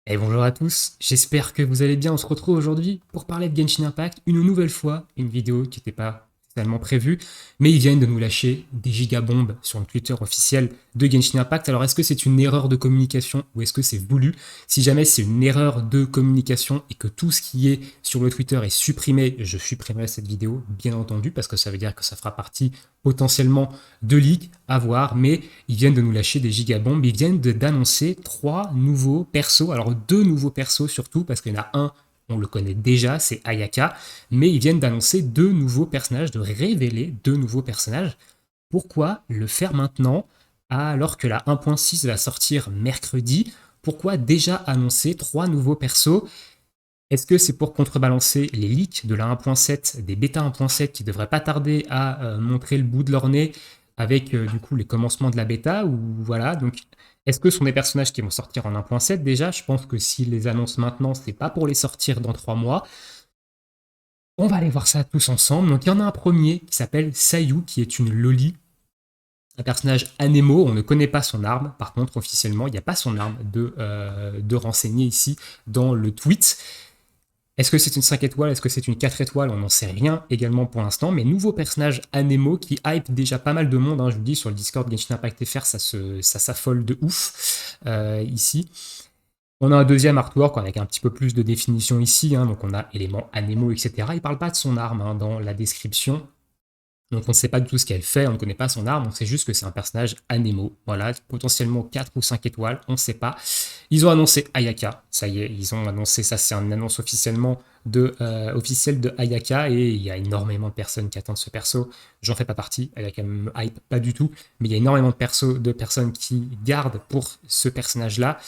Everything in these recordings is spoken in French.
Et bonjour à tous, j'espère que vous allez bien. On se retrouve aujourd'hui pour parler de Genshin Impact, une nouvelle fois, une vidéo qui n'était pas totalement prévue, mais ils viennent de nous lâcher des gigabombes sur le Twitter officiel de Genshin Impact. Alors est-ce que c'est une erreur de communication ou est-ce que c'est voulu? Si jamais c'est une erreur de communication et que tout ce qui est sur le Twitter est supprimé, je supprimerai cette vidéo, bien entendu, parce que ça veut dire que ça fera partie potentiellement de leaks à voir, mais ils viennent de nous lâcher des gigabombes, ils viennent d'annoncer trois nouveaux persos, alors deux nouveaux persos surtout, parce qu'il y en a un, on le connaît déjà, c'est Ayaka, mais ils viennent d'annoncer deux nouveaux personnages, de révéler deux nouveaux personnages. Pourquoi le faire maintenant, alors que la 1.6 va sortir mercredi? Pourquoi déjà annoncer trois nouveaux persos? Est-ce que c'est pour contrebalancer les leaks de la 1.7, des bêta 1.7 qui devraient pas tarder à montrer le bout de leur nez avec du coup les commencements de la bêta ou voilà. Donc est-ce que ce sont des personnages qui vont sortir en 1.7 déjà? Je pense que s'ils les annoncent maintenant, c'est pas pour les sortir dans 3 mois. On va aller voir ça tous ensemble. Donc il y en a un premier qui s'appelle Sayu, qui est une loli, un personnage anémo. On ne connaît pas son arme. Par contre, officiellement, il n'y a pas son arme de renseigner ici dans le tweet. Est-ce que c'est une 5 étoiles? Est-ce que c'est une 4 étoiles? On n'en sait rien également pour l'instant. Mais nouveau personnage Anemo qui hype déjà pas mal de monde. Hein, je vous dis, sur le Discord Genshin Impact FR, ça s'affole de ouf ici. On a un deuxième artwork avec un petit peu plus de définition ici. Hein, donc on a élément Anemo, etc. Il parle pas de son arme hein, dans la description. Donc on ne sait pas du tout ce qu'elle fait, on ne connaît pas son arme, on sait juste que c'est un personnage Anemo. Voilà, potentiellement 4 ou 5 étoiles, on ne sait pas. Ils ont annoncé Ayaka, ça y est, ils ont annoncé ça, c'est une annonce officielle de Ayaka, et il y a énormément de personnes qui attendent ce perso. J'en fais pas partie, Ayaka me hype pas du tout, mais il y a énormément de personnes qui gardent pour ce personnage-là.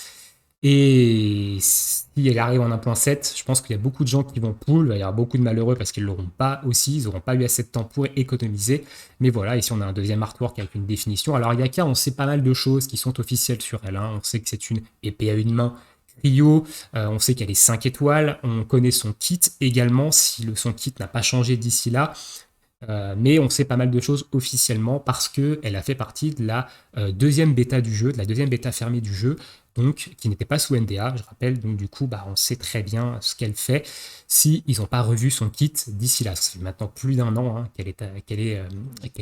Et si elle arrive en 1.7, je pense qu'il y a beaucoup de gens qui vont pull, il va y avoir beaucoup de malheureux parce qu'ils l'auront pas aussi, ils n'auront pas eu assez de temps pour économiser. Mais voilà, ici on a un deuxième artwork avec une définition. Alors Yaka, on sait pas mal de choses qui sont officielles sur elle. Hein. On sait que c'est une épée à une main trio, on sait qu'elle est 5 étoiles, on connaît son kit également, si son kit n'a pas changé d'ici là. Mais on sait pas mal de choses officiellement parce qu'elle a fait partie de la deuxième bêta du jeu, de la deuxième bêta fermée du jeu, donc qui n'était pas sous NDA, je rappelle. Donc du coup, bah, on sait très bien ce qu'elle fait si ils n'ont pas revu son kit d'ici là. Ça fait maintenant plus d'un an hein, qu'elle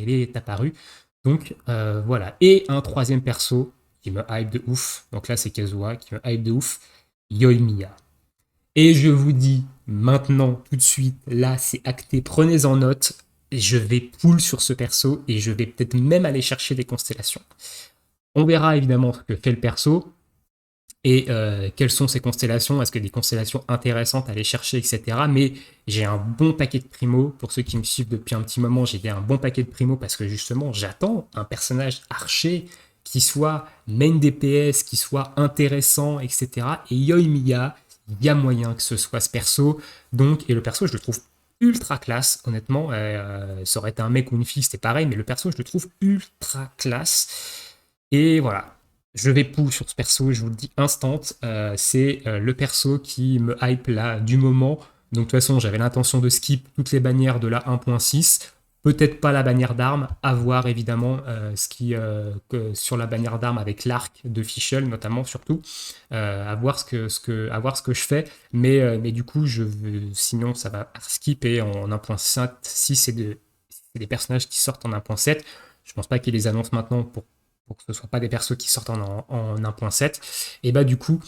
est apparue. Donc voilà. Et un troisième perso qui me hype de ouf. Donc là, c'est Kazuha qui me hype de ouf. Yoimiya. Et je vous dis maintenant, tout de suite, là, c'est acté, prenez en note, je vais pull sur ce perso et je vais peut-être même aller chercher des constellations. On verra évidemment ce que fait le perso et quelles sont ces constellations, est-ce qu'il y a des constellations intéressantes à aller chercher, etc. Mais j'ai un bon paquet de primo, pour ceux qui me suivent depuis un petit moment, j'ai un bon paquet de primo parce que justement, j'attends un personnage archer qui soit main DPS, qui soit intéressant, etc. Et Yoimiya, il y a moyen que ce soit ce perso. Donc, et le perso, je le trouve ultra classe, honnêtement. Ça aurait été un mec ou une fille, c'était pareil, mais le perso, je le trouve ultra classe. Et voilà, je vais pull sur ce perso, je vous le dis instant. C'est le perso qui me hype là du moment. Donc de toute façon, j'avais l'intention de skip toutes les bannières de la 1.6. Peut-être pas la bannière d'armes, à voir évidemment sur la bannière d'armes avec l'arc de Fischl notamment surtout, à voir à voir ce que je fais, mais du coup sinon ça va skip et en 1.5 si c'est des personnages qui sortent en 1.7, je pense pas qu'ils les annoncent maintenant pour que ce soit pas des persos qui sortent en 1.7, et bah du coup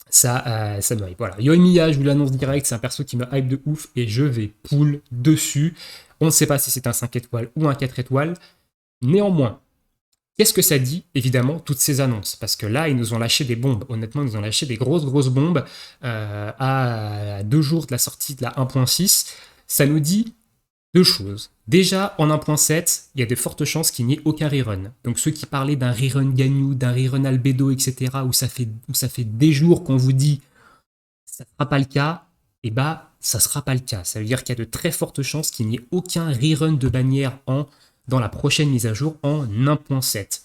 ça me hype. Voilà. Yoimiya, je vous l'annonce direct, c'est un perso qui me hype de ouf et je vais pull dessus. On ne sait pas si c'est un 5 étoiles ou un 4 étoiles. Néanmoins, qu'est-ce que ça dit, évidemment, toutes ces annonces? Parce que là, ils nous ont lâché des bombes. Honnêtement, ils nous ont lâché des grosses bombes à 2 jours de la sortie de la 1.6. Ça nous dit deux choses. Déjà, en 1.7, il y a de fortes chances qu'il n'y ait aucun rerun. Donc ceux qui parlaient d'un rerun Ganyu, d'un rerun Albedo, etc., où ça fait des jours qu'on vous dit ça ne sera pas le cas, et bah ça ne sera pas le cas. Ça veut dire qu'il y a de très fortes chances qu'il n'y ait aucun rerun de bannière dans la prochaine mise à jour en 1.7.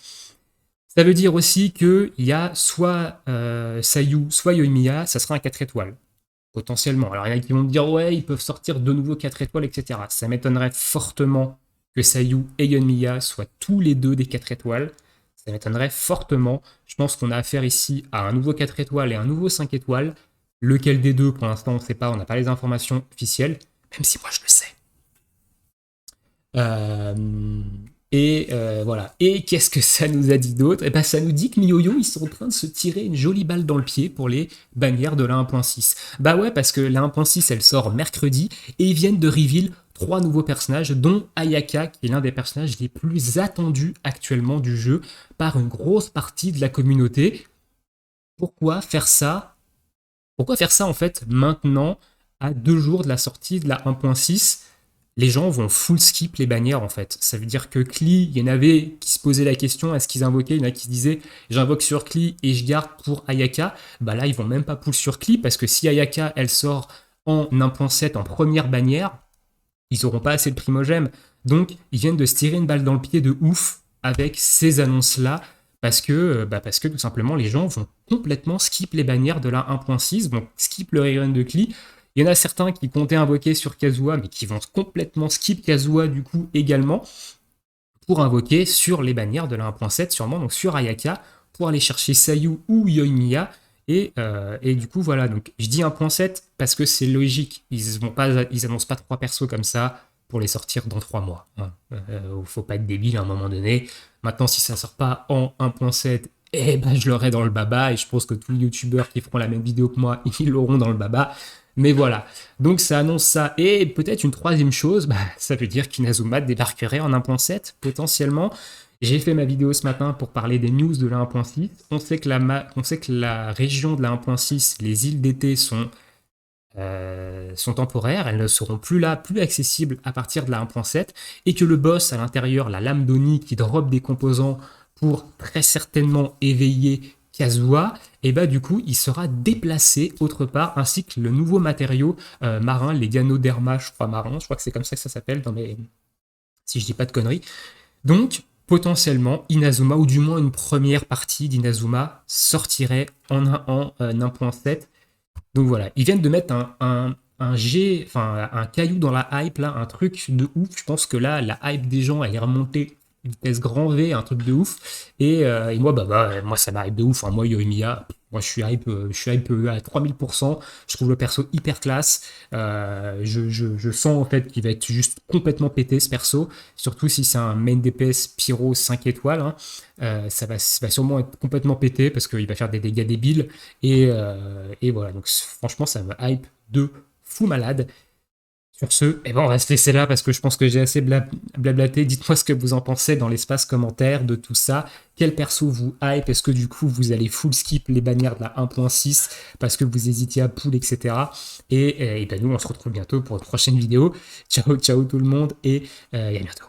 Ça veut dire aussi qu'il y a soit Sayu, soit Yoimiya, ça sera un 4 étoiles potentiellement. Alors il y en a qui vont me dire ouais, ils peuvent sortir de nouveau 4 étoiles, etc. Ça m'étonnerait fortement que Sayu et Yoimiya soient tous les deux des 4 étoiles. Ça m'étonnerait fortement. Je pense qu'on a affaire ici à un nouveau 4 étoiles et un nouveau 5 étoiles. Lequel des deux, pour l'instant, on ne sait pas, on n'a pas les informations officielles, même si moi je le sais. Voilà. Et qu'est-ce que ça nous a dit d'autre? Eh ben, ça nous dit que MiYoYo, ils sont en train de se tirer une jolie balle dans le pied pour les bannières de la 1.6. Bah ouais, parce que la 1.6, elle sort mercredi, et ils viennent de reveal 3 nouveaux personnages, dont Ayaka, qui est l'un des personnages les plus attendus actuellement du jeu par une grosse partie de la communauté. Pourquoi faire ça? Pourquoi faire ça en fait maintenant, à 2 jours de la sortie de la 1.6? Les gens vont full skip les bannières en fait. Ça veut dire que Klee, il y en avait qui se posaient la question, est-ce qu'ils invoquaient? Il y en a qui se disaient, j'invoque sur Klee et je garde pour Ayaka. Bah là, ils vont même pas pull sur Klee parce que si Ayaka, elle sort en 1.7 en première bannière, ils auront pas assez de primogèmes. Donc, ils viennent de se tirer une balle dans le pied de ouf avec ces annonces-là parce que tout simplement, les gens vont complètement skip les bannières de la 1.6, donc skip le rerun de Klee. Il y en a certains qui comptaient invoquer sur Kazuha, mais qui vont complètement skip Kazuha du coup également, pour invoquer sur les bannières de la 1.7, sûrement, donc sur Ayaka, pour aller chercher Sayu ou Yoimiya. Et du coup, voilà, donc je dis 1.7 parce que c'est logique. Ils annoncent pas 3 persos comme ça pour les sortir dans 3 mois. Hein. Faut pas être débile à un moment donné. Maintenant, si ça sort pas en 1.7, eh ben, je l'aurai dans le baba. Et je pense que tous les youtubeurs qui feront la même vidéo que moi, ils l'auront dans le baba. Mais voilà. Donc ça annonce ça. Et peut-être une troisième chose, bah, ça veut dire qu'Inazuma débarquerait en 1.7 potentiellement. J'ai fait ma vidéo ce matin pour parler des news de la 1.6. On sait que la région de la 1.6, les îles d'été sont temporaires, elles ne seront plus là, plus accessibles à partir de la 1.7, et que le boss à l'intérieur, la lame d'Oni qui drop des composants pour très certainement éveiller Kazuha, et bah du coup il sera déplacé autre part, ainsi que le nouveau matériau marin, les Ganoderma, je crois marins, je crois que c'est comme ça que ça s'appelle si je dis pas de conneries. Donc, potentiellement, Inazuma, ou du moins une première partie d'Inazuma, sortirait en 1.7. Donc voilà, ils viennent de mettre un caillou dans la hype, là, un truc de ouf. Je pense que là, la hype des gens, elle est remontée vitesse grand V, un truc de ouf. Et moi, moi, ça m'hype de ouf. Hein. Moi, Yoimiya, moi, je suis hype à 3000%. Je trouve le perso hyper classe. Je sens en fait qu'il va être juste complètement pété ce perso. Surtout si c'est un main DPS Pyro 5 étoiles. Hein. Ça va sûrement être complètement pété parce qu'il va faire des dégâts débiles. Et voilà, donc franchement, ça me hype de fou malade. Sur ce, eh ben on va se laisser là parce que je pense que j'ai assez blablaté. Dites-moi ce que vous en pensez dans l'espace commentaire de tout ça. Quel perso vous hype? Est-ce que du coup vous allez full skip les bannières de la 1.6 parce que vous hésitiez à pull, etc. Et ben nous on se retrouve bientôt pour une prochaine vidéo. Ciao, ciao tout le monde et à bientôt.